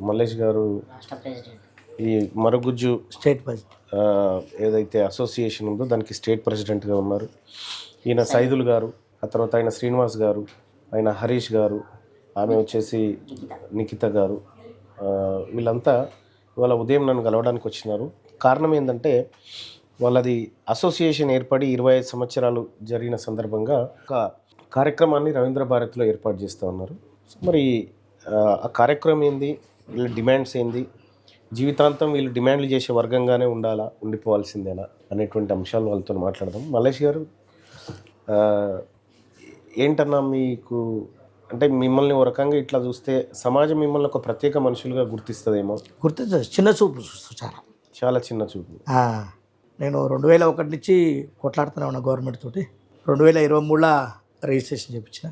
మల్లేష్ గారు రాష్ట్ర ప్రెసిడెంట్, ఈ మరుగుజ్జు స్టేట్ ప్రెసిడెంట్. ఏదైతే అసోసియేషన్ ఉందో దానికి స్టేట్ ప్రెసిడెంట్గా ఉన్నారు. ఈయన సైదుల్ గారు, ఆ తర్వాత ఆయన శ్రీనివాస్ గారు, ఆయన హరీష్ గారు, ఆమె వచ్చేసి నిఖిత గారు, వీళ్ళంతా ఇవాళ ఉదయం నన్ను కలవడానికి వచ్చినారు. కారణం ఏంటంటే వాళ్ళది అసోసియేషన్ ఏర్పడి 25 సంవత్సరాలు జరిగిన సందర్భంగా ఒక కార్యక్రమాన్ని రవీంద్ర భారతిలో ఏర్పాటు చేస్తూ ఉన్నారు. మరి ఆ కార్యక్రమం ఏంది, వీళ్ళ డిమాండ్స్ ఏంది, జీవితాంతం వీళ్ళు డిమాండ్లు చేసే వర్గంగానే ఉండాలా, ఉండిపోవాల్సిందేనా అనేటువంటి అంశాలు వాళ్ళతో మాట్లాడదాం. మల్లేష్ గారు, ఏంటన్నా మీకు అంటే మిమ్మల్ని ఒక రకంగా ఇట్లా చూస్తే సమాజం మిమ్మల్ని ఒక ప్రత్యేక మనుషులుగా గుర్తిస్తుందేమో? గుర్తించదు, చిన్న చూపు చాలా చాలా చిన్న చూపు. నేను 2001 నుంచి కొట్లాడుతూనే ఉన్నా గవర్నమెంట్ తోటి. 2023లో రిజిస్ట్రేషన్ చేయించిన.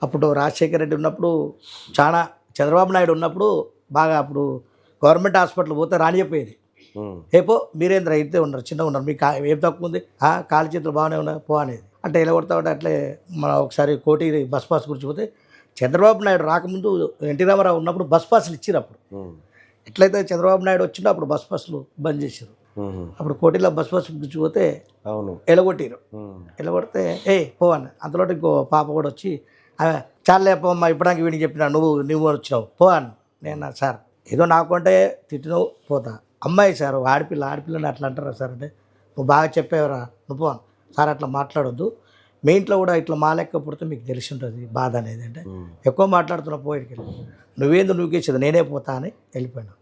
అప్పుడు రాజశేఖర రెడ్డి ఉన్నప్పుడు చాలా, చంద్రబాబు నాయుడు ఉన్నప్పుడు బాగా, అప్పుడు గవర్నమెంట్ హాస్పిటల్ పోతే రానియపోయేది. ఏపో మీరేంద్ర అయితే ఉన్నారు, చిన్నగా ఉన్నారు, మీకు ఏం తక్కువ ఉంది, కాలు చేతులు బాగానే ఉన్నాయి పో అనేది. అంటే ఎలా కొడతా ఉంటే అట్లే మన ఒకసారి కోటి బస్ పాస్ గురించి పోతే, చంద్రబాబు నాయుడు రాకముందు ఎన్టీ రామారావు ఉన్నప్పుడు బస్ పాస్లు ఇచ్చారు. అప్పుడు ఎట్లయితే చంద్రబాబు నాయుడు వచ్చిందో అప్పుడు బస్ పాస్లు బంద్ చేశారు. అప్పుడు కోటిలో బస్ పాస్ గురించి పోతే ఎలగొట్టారు. ఎలగొడితే పో అని. అంతలో ఇంకో పాప కూడా వచ్చి చాలే పోమ్మా, ఇప్పటికి వీడికి చెప్పినా నువ్వు వచ్చినావు పో అని. నేను సార్ ఏదో నాకు అంటే తిట్టినావు పోతా, అమ్మాయి సార్ ఆడపిల్లని అట్లా అంటారా సార్ అంటే, నువ్వు బాగా చెప్పేవరా నువ్వు అని. సార్ అట్లా మాట్లాడొద్దు, మీ ఇంట్లో కూడా ఇట్లా మా లెక్క పుడితే మీకు తెలిసి ఉంటుంది బాధ అనేది. అంటే ఎక్కువ మాట్లాడుతున్నా పోయికి, నువ్వేందు నువ్వుకేసేది నేనే పోతా అని వెళ్ళిపోయాను.